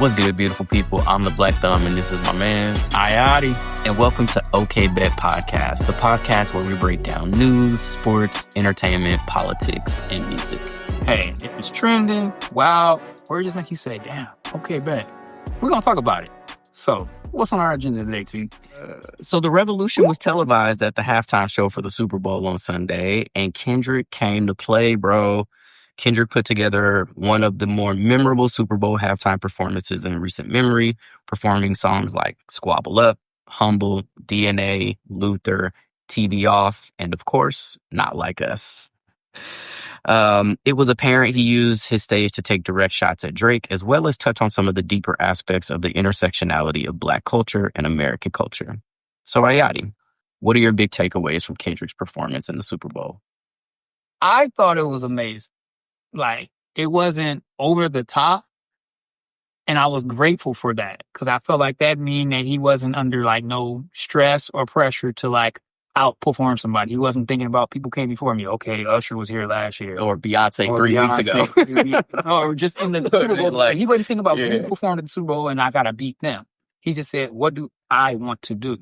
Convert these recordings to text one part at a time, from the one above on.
What's good, beautiful people? I'm the Black Thumb, and this is my man's Ayati. And welcome to OK Bet Podcast, the podcast where we break down news, sports, entertainment, politics, and music. Hey, if it's trending, wow, or just like you say, damn, okay, bet. We're going to talk about it. So, what's on our agenda today, T? So the Revolution was televised at the halftime show for the Super Bowl on Sunday, and Kendrick came to play, bro. Kendrick put together one of the more memorable Super Bowl halftime performances in recent memory, performing songs like Squabble Up, Humble, DNA, Luther, TV Off, and of course, Not Like Us. It was apparent he used his stage to take direct shots at Drake, as well as touch on some of the deeper aspects of the intersectionality of Black culture and American culture. So, Ayati, what are your big takeaways from Kendrick's performance in the Super Bowl? I thought it was amazing. Like, it wasn't over the top, and I was grateful for that, because I felt like that mean that he wasn't under, like, no stress or pressure to, like, outperform somebody. He wasn't thinking about people came before me. Okay, Usher was here last year. Or Beyonce 3 weeks ago. Or just in the Super Bowl. Like, he wasn't thinking about who performed in the Super Bowl and I got to beat them. He just said, what do I want to do?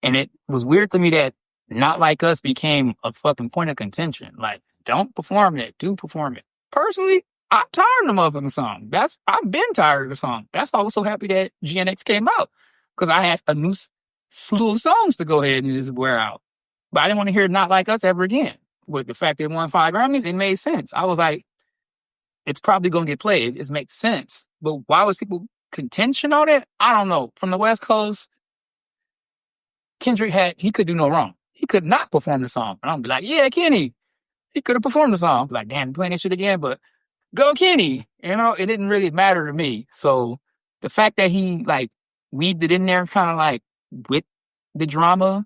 And it was weird to me that Not Like Us became a fucking point of contention. Like, don't perform it. Do perform it. Personally, I'm tired of the motherfucking song. I've been tired of the song. That's why I was so happy that GNX came out. Because I had a new slew of songs to go ahead and just wear out. But I didn't want to hear Not Like Us ever again. With the fact that it won 5 Grammys, it made sense. I was like, it's probably going to get played. It makes sense. But why was people contention on it? I don't know. From the West Coast, Kendrick he could do no wrong. He could not perform the song. And I'm be like, yeah, Kenny. He could have performed the song. Like, damn, playing this shit again, but go Kenny. You know, it didn't really matter to me. So the fact that he, like, weaved it in there kind of like with the drama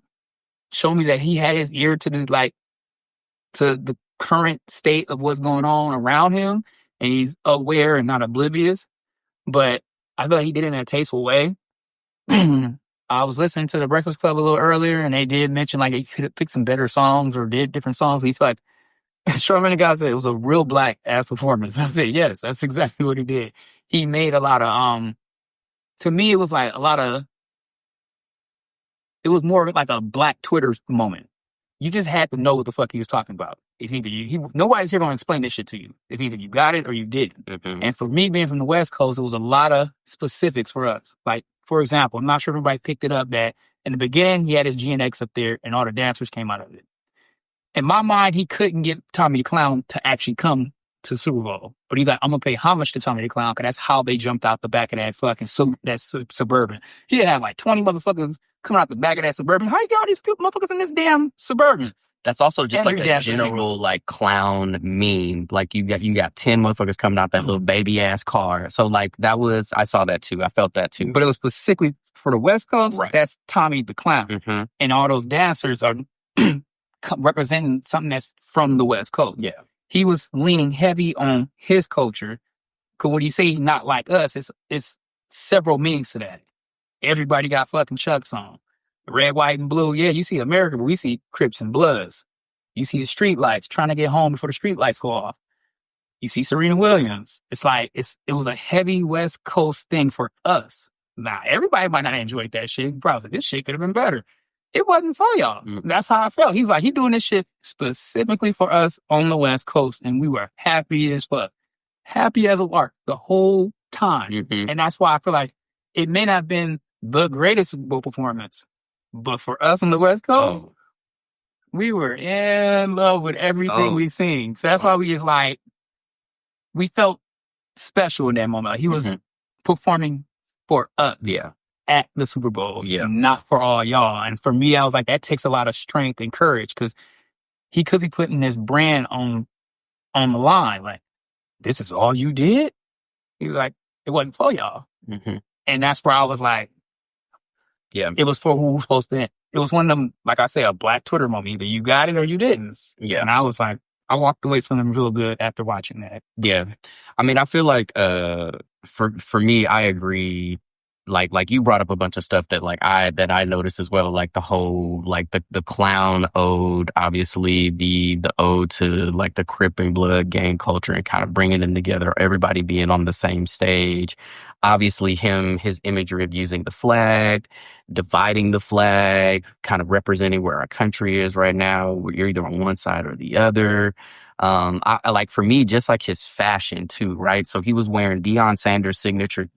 showed me that he had his ear to the current state of what's going on around him, and he's aware and not oblivious. But I feel like he did it in a tasteful way. I was listening to the Breakfast Club a little earlier, and they did mention like he could have picked some better songs or did different songs. He's like, Charlamagne the guy said it was a real black ass performance. I said, yes, that's exactly what he did. He made a lot of, to me, it was like it was more like a black Twitter moment. You just had to know what the fuck he was talking about. It's either nobody's here going to explain this shit to you. It's either you got it or you didn't. Mm-hmm. And for me, being from the West Coast, it was a lot of specifics for us. Like, for example, I'm not sure everybody picked it up that in the beginning, he had his GNX up there and all the dancers came out of it. In my mind, he couldn't get Tommy the Clown to actually come to Super Bowl. But he's like, I'm going to pay homage to Tommy the Clown, because that's how they jumped out the back of that fucking Suburban. He had like 20 motherfuckers coming out the back of that Suburban. How you got all these motherfuckers in this damn Suburban? That's also just like a general like clown meme. Like you got 10 motherfuckers coming out that little baby ass car. So like I saw that too. I felt that too. But it was specifically for the West Coast. Right. That's Tommy the Clown. Mm-hmm. And all those dancers are representing something that's from the West Coast. Yeah. He was leaning heavy on his culture. Because when he say Not Like Us, it's several meanings to that. Everybody got fucking Chucks on. Red, white, and blue. Yeah, you see America, but we see Crips and Bloods. You see the street lights, trying to get home before the street lights go off. You see Serena Williams. It's like, it was a heavy West Coast thing for us. Now, everybody might not enjoy that shit. Probably like, this shit could have been better. It wasn't for y'all. Mm. That's how I felt. He's like, he doing this shit specifically for us on the West Coast. And we were happy as fuck. Happy as a lark the whole time. Mm-hmm. And that's why I feel like it may not have been the greatest Super Bowl performance, but for us on the West Coast, we were in love with everything we seen. So that's why we just like, we felt special in that moment. Like he was performing for us. Yeah. At the Super Bowl, not for all y'all. And for me, I was like, that takes a lot of strength and courage, because he could be putting his brand on the line. Like, this is all you did? He was like, it wasn't for y'all. Mm-hmm. And that's where I was like, yeah, it was for who was supposed to. It was one of them, like I say, a black Twitter moment. Either you got it or you didn't. Yeah. And I was like, I walked away from them real good after watching that. Yeah. I mean, I feel like for me, I agree. like you brought up a bunch of stuff that I noticed as well, like the whole like the clown ode, obviously the ode to like the Crip and Blood gang culture and kind of bringing them together, everybody being on the same stage. Obviously his imagery of using the flag, dividing the flag, kind of representing where our country is right now. You're either on one side or the other. I like, for me, just like his fashion too, right? So he was wearing Deion Sanders signature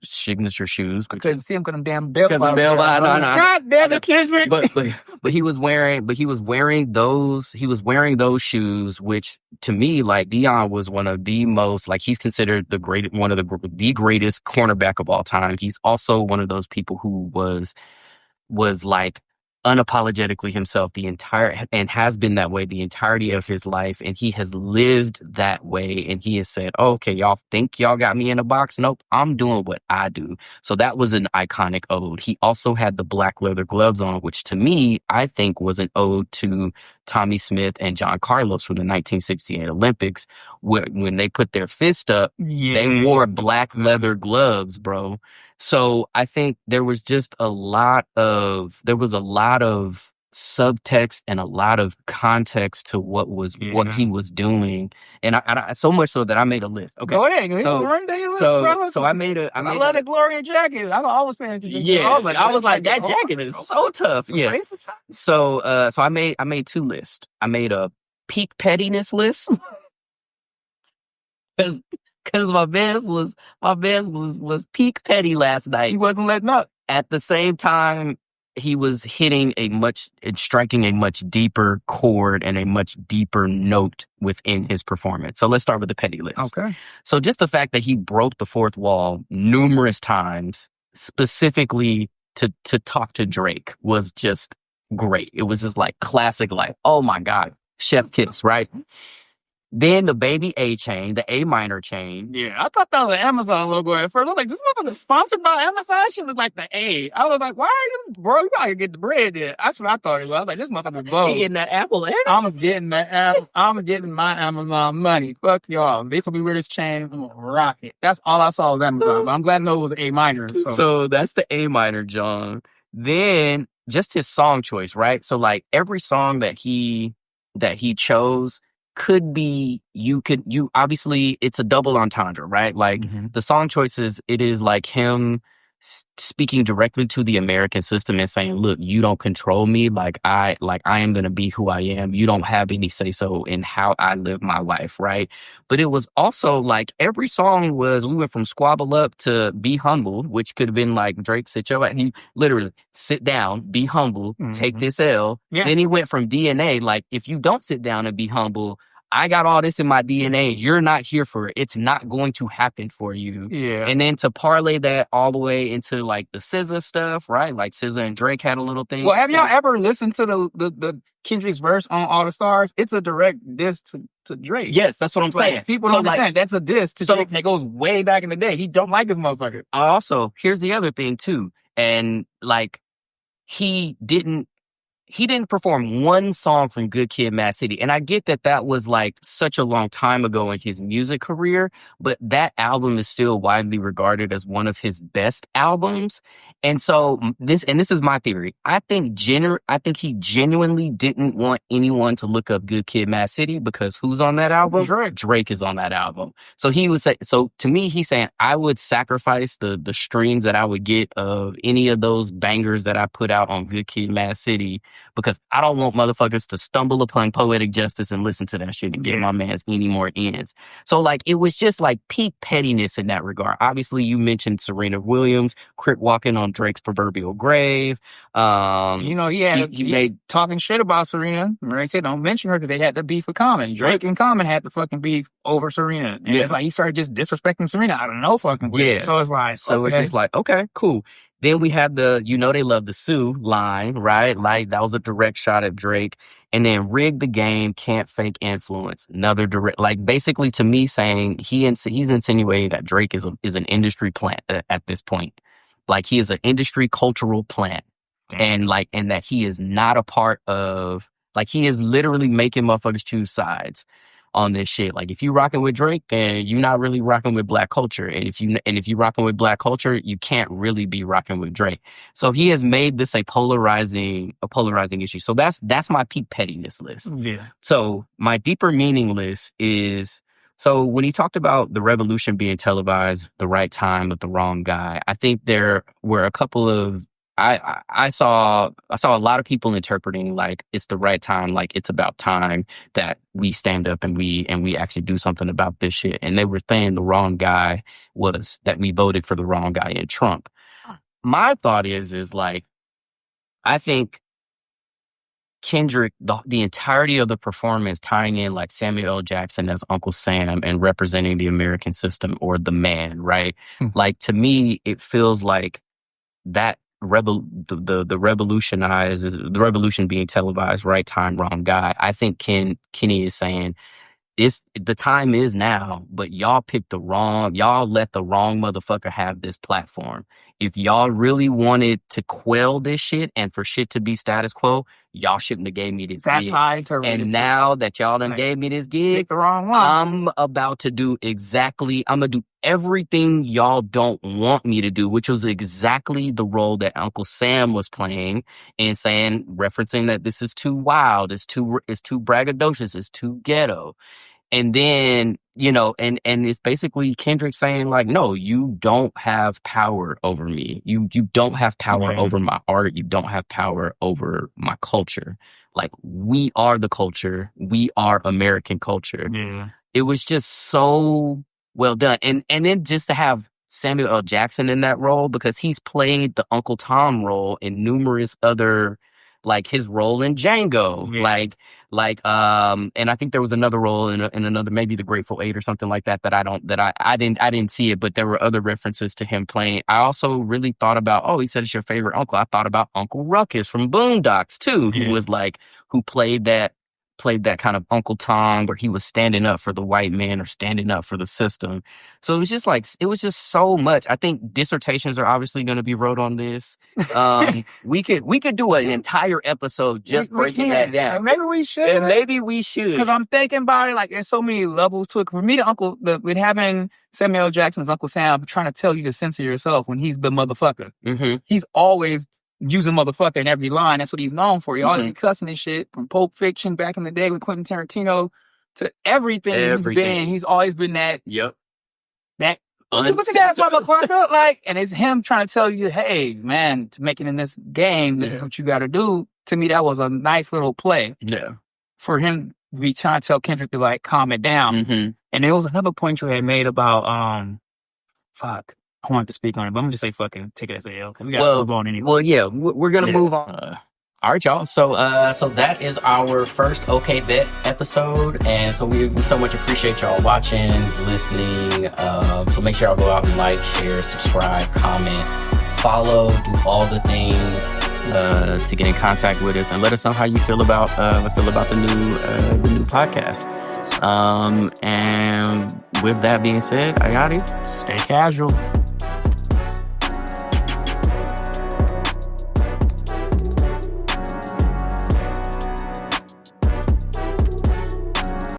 shoes. I couldn't see him because them damn bell No. God damn it, Kendrick. But he was wearing those shoes, which to me, like, Deion was one of the most, like, he's considered the greatest cornerback of all time. He's also one of those people who was like unapologetically himself and has been that way the entirety of his life, and he has lived that way, and he has said, oh, okay, y'all think y'all got me in a box? Nope, I'm doing what I do. So that was an iconic ode. He also had the black leather gloves on, which to me, I think was an ode to Tommy Smith and John Carlos from the 1968 Olympics. When they put their fist up, they wore black leather gloves, bro. So I think there was a lot of subtext and a lot of context to what he was doing, and I so much so that I made a list. Okay, go ahead. So I made a. I love the Gloria jacket. I'm always paying attention. Yeah, I was like, that jacket is so tough. Yes. So I made two lists. I made a peak pettiness list. Because my best was peak petty last night. He wasn't letting up. At the same time, he was striking a much deeper chord and a much deeper note within his performance. So let's start with the petty list. Okay. So just the fact that he broke the fourth wall numerous times, specifically to talk to Drake, was just great. It was just like classic, like, oh my God, chef kiss, right? Then the baby A chain, the A minor chain. Yeah, I thought that was an Amazon logo at first. I was like, this motherfucker sponsored by Amazon? She looked like the A. I was like, why are you, bro? You gotta get the bread there. That's what I thought it was. I was like, this motherfucker's bold. He getting that Apple, and I'm getting that Apple. I'm getting my Amazon money. Fuck y'all. This will be where this chain. I'm gonna rock it. That's all I saw was Amazon. But I'm glad to know it was A minor. So that's the A minor, John. Then just his song choice, right? So like every song that he chose could be, you obviously, it's a double entendre, right? Like the song choices, it is like him speaking directly to the American system and saying, look, you don't control me. I am going to be who I am. You don't have any say so in how I live my life. Right. But it was also like every song we went from Squabble Up to Be Humble, which could have been like Drake, he literally sit down, be humble, take this L. Yeah. Then he went from DNA. Like, if you don't sit down and be humble, I got all this in my DNA. You're not here for it. It's not going to happen for you. Yeah. And then to parlay that all the way into like the SZA stuff, right? Like SZA and Drake had a little thing. Well, have y'all ever listened to the Kendrick's verse on All the Stars? It's a direct diss to Drake. Yes, that's what I'm saying. People don't understand. That's a diss to Drake that goes way back in the day. He don't like this motherfucker. Also, here's the other thing too. And like, he didn't perform one song from Good Kid, Mad City. And I get that was like such a long time ago in his music career, but that album is still widely regarded as one of his best albums. And so this is my theory. I think he genuinely didn't want anyone to look up Good Kid, Mad City, because who's on that album? Drake is on that album. So to me, he's saying, I would sacrifice the streams that I would get of any of those bangers that I put out on Good Kid, Mad City, because I don't want motherfuckers to stumble upon Poetic Justice and listen to that shit and get my man's any more ends. So like, it was just like peak pettiness in that regard. Obviously, you mentioned Serena Williams, Crip walking on Drake's proverbial grave. He talking shit about Serena. Drake said, don't mention her, because they had the beef with Common. Drake and Common had the fucking beef over Serena. And it's like he started just disrespecting Serena out of no fucking way. So it's like, it's just like, okay, cool. Then we had they love the Sue line, right? Like, that was a direct shot at Drake. And then Rig the Game, Can't Fake Influence. Another direct, like, basically to me saying he's insinuating that Drake is an industry plant at this point. Like, he is an industry cultural plant. And that he is not a part of, like, he is literally making motherfuckers choose sides. on this shit. Like, if you rocking with Drake, then you're not really rocking with black culture. And if you rocking with black culture, you can't really be rocking with Drake. So he has made this a polarizing issue. So that's my peak pettiness list. Yeah. So my deeper meaning list is, so when he talked about the revolution being televised, the right time with the wrong guy, I think there were a couple of, I saw a lot of people interpreting like it's the right time, like it's about time that we stand up and we actually do something about this shit. And they were saying the wrong guy was that we voted for the wrong guy in Trump. My thought is like, I think Kendrick, the entirety of the performance, tying in like Samuel L. Jackson as Uncle Sam and representing the American system or the man, right? Like, to me, it feels like that the revolution being televised, right time, wrong guy. I think Kenny is saying the time is now, but y'all let the wrong motherfucker have this platform. If y'all really wanted to quell this shit and for shit to be status quo, y'all shouldn't have gave me this That's gig. how I interpret it. And now that y'all done gave me this gig, the wrong one. I'm going to do everything y'all don't want me to do, which was exactly the role that Uncle Sam was playing and saying, referencing that this is too wild, it's too braggadocious, it's too ghetto. And then, and it's basically Kendrick saying like, no, you don't have power over me. You don't have power over my art. You don't have power over my culture. Like, we are the culture. We are American culture. Yeah. It was just so well done. And then just to have Samuel L. Jackson in that role, because he's played the Uncle Tom role in numerous other, like his role in Django, and I think there was another role in another, maybe The Grateful Eight or something like that I didn't see it, but there were other references to him playing. I also really thought about, he said it's your favorite uncle. I thought about Uncle Ruckus from Boondocks too, who played that kind of Uncle Tom where he was standing up for the white man or standing up for the system. So it was just so much. I think dissertations are obviously going to be wrote on this. We could do an entire episode just breaking that down. And maybe we should. Because I'm thinking about it, like there's so many levels to it. For me, with having Samuel L. Jackson's Uncle Sam trying to tell you to censor yourself when he's the motherfucker. Mm-hmm. He's always using motherfucker in every line. That's what he's known for. He always be cussing and shit, from Pulp Fiction back in the day with Quentin Tarantino to everything. He's always been that. Yep. That. Look at that motherfucker. Like, and it's him trying to tell you, hey, man, to make it in this game, this is what you got to do. To me, that was a nice little play. Yeah. For him to be trying to tell Kendrick to like calm it down. Mm-hmm. And there was another point you had made about, I wanted to speak on it, but I'm going to say fucking take it as a L. We got to move on anyway. Well, yeah, we're going to move on. All right, y'all. So that is our first OK Bet episode. And so we so much appreciate y'all watching, listening. So make sure y'all go out and like, share, subscribe, comment, follow, do all the things to get in contact with us and let us know how you feel about the new podcast. And with that being said, Ayati, stay casual.